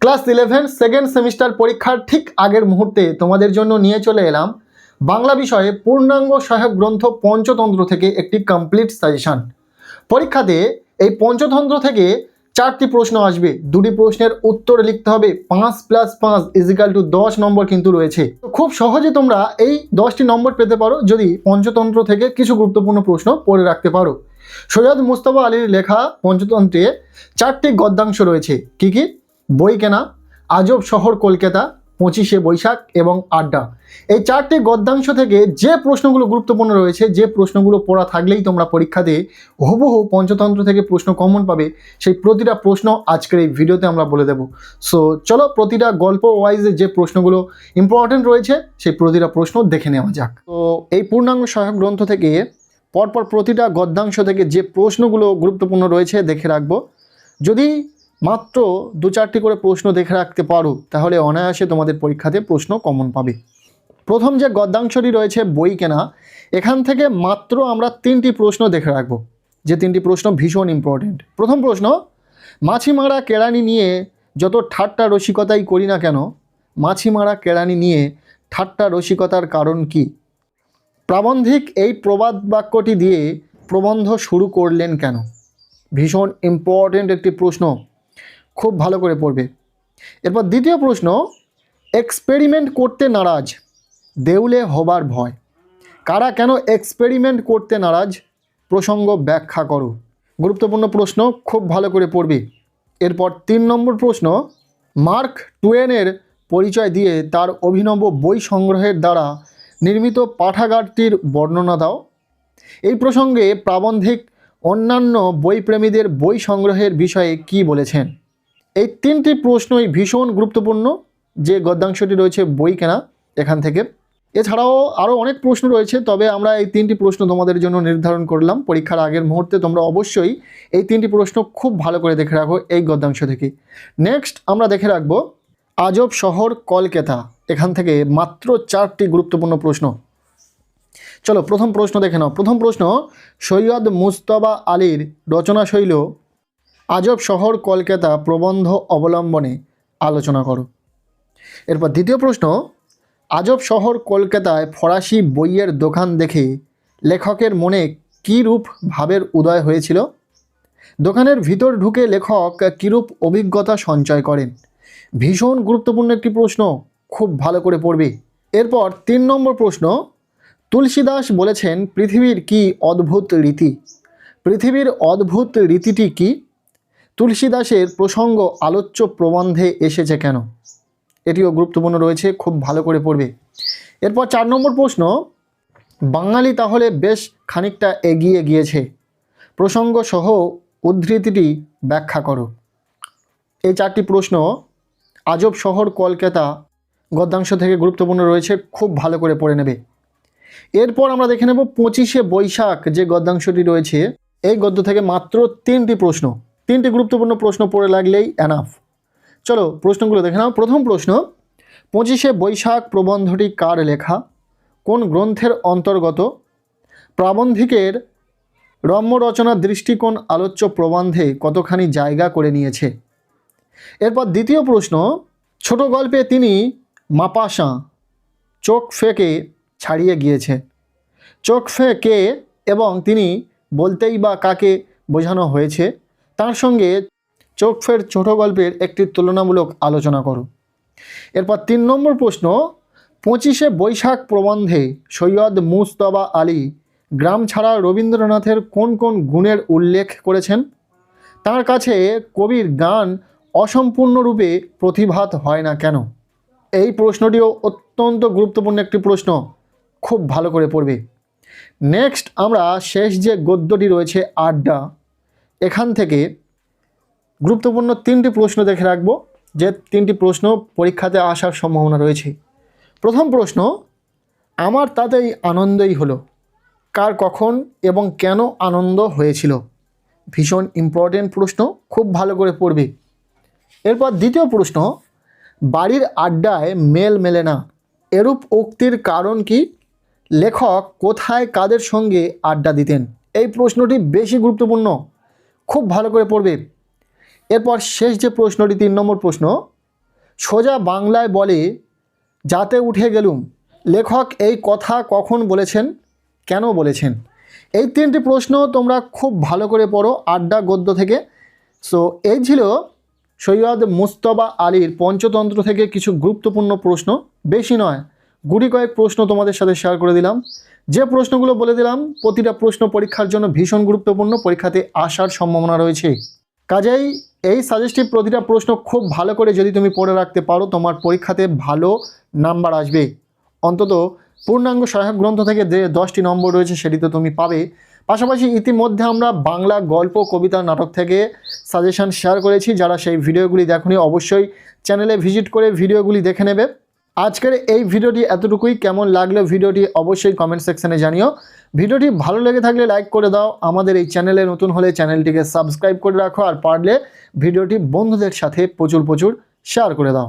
Class 11 second semester পরীক্ষার ঠিক আগের মুহূর্তে তোমাদের জন্য নিয়ে চলে এলাম বাংলা বিষয়ে পূর্ণাঙ্গ সহায়ক গ্রন্থ পঞ্চতন্ত্র থেকে একটি কমপ্লিট সাজেশন। পরীক্ষাতে এই পঞ্চতন্ত্র থেকে 4টি প্রশ্ন আসবে, 2টি প্রশ্নের উত্তর লিখতে হবে। 5 + 5 = 10 নম্বর কিন্তু রয়েছে। খুব সহজে তোমরা এই 10টি নম্বর পেতে পারো যদি পঞ্চতন্ত্র থেকে কিছু গুরুত্বপূর্ণ প্রশ্ন পড়ে রাখতে পারো। সৈয়দ মুজতবা আলীর লেখা পঞ্চতন্ত্রে 4টি গদ্যাংশ রয়েছে। কি কি? বই কেনা, আজব শহর কলকাতা, 25শে বৈশাখ এবং আড্ডা। এই 4টি গদ্যাংশ থেকে যে প্রশ্নগুলো গুরুত্বপূর্ণ রয়েছে, যে প্রশ্নগুলো পড়া থাকলেই তোমরা পরীক্ষাতে হুবহু পঞ্চতন্ত্র থেকে প্রশ্ন কমন পাবে, সেই প্রতিটা প্রশ্ন আজকের এই ভিডিওতে আমরা বলে দেব। সো চলো প্রতিটা গল্প ওয়াইজে যে প্রশ্নগুলো ইম্পর্টেন্ট রয়েছে সেই প্রতিটা প্রশ্ন দেখে নেওয়া যাক। তো এই পূর্ণাঙ্গ সহায়ক গ্রন্থ থেকে পরপর প্রতিটা গদ্যাংশ থেকে যে প্রশ্নগুলো গুরুত্বপূর্ণ রয়েছে দেখে রাখবো। যদি মাত্র 2-4টি করে প্রশ্ন দেখে রাখতে পারো তাহলে অনায়াসে তোমাদের পরীক্ষাতে প্রশ্ন কমন পাবে। প্রথম যে গদ্যাংশটি রয়েছে বই কেনা, এখান থেকে মাত্র আমরা 3টি প্রশ্ন দেখে রাখবো, যে 3টি প্রশ্ন ভীষণ ইম্পর্টেন্ট। প্রথম প্রশ্ন, মাছি মারা কেরানি নিয়ে যত ঠাট্টা রসিকতাই করি না কেন, মাছি মারা কেরানি নিয়ে ঠাট্টা রসিকতার কারণ কি? প্রাবন্ধিক এই প্রবাদ বাক্যটি দিয়ে প্রবন্ধ শুরু করলেন কেন? ভীষণ ইম্পর্টেন্ট একটি প্রশ্ন, খুব ভালো করে পড়বে। এরপর দ্বিতীয় প্রশ্ন, এক্সপেরিমেন্ট করতে নারাজ, দেউলে হবার ভয়। কারা কেন এক্সপেরিমেন্ট করতে নারাজ? প্রসঙ্গ ব্যাখ্যা করো। গুরুত্বপূর্ণ প্রশ্ন, খুব ভালো করে পড়বে। এরপর 3 নম্বর প্রশ্ন, মার্ক টুয়েনের পরিচয় দিয়ে তার অভিনব বই সংগ্রহের দ্বারা নির্মিত পাঠাগারটির বর্ণনা দাও। এই প্রসঙ্গে প্রাবন্ধিক অন্যান্য বইপ্রেমীদের বই সংগ্রহের বিষয়ে কি বলেছেন? এই 3টি প্রশ্নই ভীষণ গুরুত্বপূর্ণ যে গদ্যাংশটি রয়েছে বই কেনা এখান থেকে। এছাড়াও আরও অনেক প্রশ্ন রয়েছে, তবে আমরা এই 3টি প্রশ্ন তোমাদের জন্য নির্ধারণ করলাম। পরীক্ষার আগের মুহূর্তে তোমরা অবশ্যই এই 3টি প্রশ্ন খুব ভালো করে দেখে রাখো এই গদ্যাংশ থেকে। নেক্সট আমরা দেখে রাখবো আজব শহর কলকাতা, এখান থেকে মাত্র 4টি গুরুত্বপূর্ণ প্রশ্ন। চলো প্রথম প্রশ্ন দেখে নাও। প্রথম প্রশ্ন, সৈয়দ মুজতবা আলীর রচনাশৈল আজব শহর কলকাতা প্রবন্ধ অবলম্বনে আলোচনা করো। এরপর দ্বিতীয় প্রশ্ন, আজব শহর কলকাতায় ফরাসি বইয়ের দোকান দেখে লেখকের মনে কী রূপ ভাবের উদয় হয়েছিল? দোকানের ভিতর ঢুকে লেখক কীরূপ অভিজ্ঞতা সঞ্চয় করেন? ভীষণ গুরুত্বপূর্ণ একটি প্রশ্ন, খুব ভালো করে পড়বে। এরপর 3 নম্বর প্রশ্ন, তুলসীদাস বলেছেন পৃথিবীর কি অদ্ভুত রীতি, পৃথিবীর অদ্ভুত রীতিটি কি? তুলসীদাসের প্রসঙ্গ আলোচ্য প্রবন্ধে এসেছে কেন? এটিও গুরুত্বপূর্ণ রয়েছে, খুব ভালো করে পড়বে। এরপর 4 নম্বর প্রশ্ন, বাঙালি তাহলে বেশ খানিকটা এগিয়ে গিয়েছে, প্রসঙ্গ সহ উদ্ধৃতিটি ব্যাখ্যা করো। এই 4টি প্রশ্ন আজব শহর কলকাতা গদ্যাংশ থেকে গুরুত্বপূর্ণ রয়েছে, খুব ভালো করে পড়ে নেবে। এরপর আমরা দেখে নেব 25শে বৈশাখ যে গদ্যাংশটি রয়েছে, এই গদ্য থেকে মাত্র 3টি প্রশ্ন, 3টি গুরুত্বপূর্ণ প্রশ্ন পড়ে লাগলেই এনাফ। চলো প্রশ্নগুলো দেখে নাও। প্রথম প্রশ্ন, 25শে বৈশাখ প্রবন্ধটি কার লেখা, কোন গ্রন্থের অন্তর্গত? প্রাবন্ধিকের রম্য রচনার দৃষ্টিকোণ আলোচ্য প্রবন্ধে কতখানি জায়গা করে নিয়েছে? এরপর দ্বিতীয় প্রশ্ন, ছোট গল্পে তিনি মাপাসাঁ, চোখ ফেকে ছাড়িয়ে গিয়েছে। চোখ ফেকে এবং তিনি বলতেই বা কাকে বোঝানো হয়েছে? তার সঙ্গে চোখ ফের ছোট গল্পের একটি তুলনামূলক আলোচনা করো। এরপর 3 নম্বর প্রশ্ন, 25শে বৈশাখ প্রবন্ধে সৈয়দ মুজতবা আলী গ্রাম ছাড়া রবীন্দ্রনাথের কোন কোন গুণের উল্লেখ করেছেন? তার কাছে কবির গান অসম্পূর্ণরূপে প্রতিভাত হয় না কেন? এই প্রশ্নটিও অত্যন্ত গুরুত্বপূর্ণ একটি প্রশ্ন, খুব ভালো করে পড়বে। নেক্সট আমরা শেষ যে গদ্যটি রয়েছে আড্ডা, এখান থেকে গুরুত্বপূর্ণ 3টি প্রশ্ন দেখে রাখবো, যে 3টি প্রশ্ন পরীক্ষাতে আসার সম্ভাবনা রয়েছে। প্রথম প্রশ্ন, আমার তাতেই আনন্দই হলো, কার কখন এবং কেন আনন্দ হয়েছিল? ভীষণ ইম্পর্টেন্ট প্রশ্ন, খুব ভালো করে পড়বে। এরপর দ্বিতীয় প্রশ্ন, বাড়ির আড্ডায় মেল মেলে না, এরূপ উক্তির কারণ কি? লেখক কোথায় কাদের সঙ্গে আড্ডা দিতেন? এই প্রশ্নটি বেশি গুরুত্বপূর্ণ, খুব ভালো করে পড়বে। এরপর শেষ যে প্রশ্নটি 3 নম্বর প্রশ্ন, সোজা বাংলায় বলে যাতে উঠে গেলুম। লেখক এই কথা কখন বলেছেন, কেন বলেছেন? এই তিনটি প্রশ্ন তোমরা খুব ভালো করে পড়ো আড্ডা গদ্য থেকে। সো এই ছিল সৈয়দ মুজতবা আলীর পঞ্চতন্ত্র থেকে কিছু গুরুত্বপূর্ণ প্রশ্ন, বেশি নয়, গুটি কয়েক প্রশ্ন তোমাদের সাথে শেয়ার করে দিলাম। যে প্রশ্নগুলো বলে দিলাম প্রতিটা প্রশ্ন পরীক্ষার জন্য ভীষণ গুরুত্বপূর্ণ, পরীক্ষাতে আসার সম্ভাবনা রয়েছে। কাজেই এই সাজেস্টিভ প্রতিটা প্রশ্ন খুব ভালো করে যদি তুমি পড়ে রাখতে পারো তোমার পরীক্ষাতে ভালো নাম্বার আসবে। অন্তত পূর্ণাঙ্গ সহায়ক গ্রন্থ থেকে যে 10টি নম্বর রয়েছে সেটি তো তুমি পাবে। পাশাপাশি ইতিমধ্যে আমরা বাংলা গল্প, কবিতা, নাটক থেকে সাজেশন শেয়ার করেছি। যারা সেই ভিডিওগুলি দেখোনি অবশ্যই চ্যানেলে ভিজিট করে ভিডিওগুলি দেখে নেবে। আজকের এই ভিডিওটি এতটুকুই। কেমন লাগলো ভিডিওটি অবশ্যই কমেন্ট সেকশনে জানিও। ভিডিওটি ভালো লেগে থাকলে লাইক করে দাও। আমাদের এই চ্যানেলে নতুন হলে চ্যানেলটিকে সাবস্ক্রাইব করে রাখো, আর পারলে ভিডিওটি বন্ধুদের সাথে প্রচুর শেয়ার করে দাও।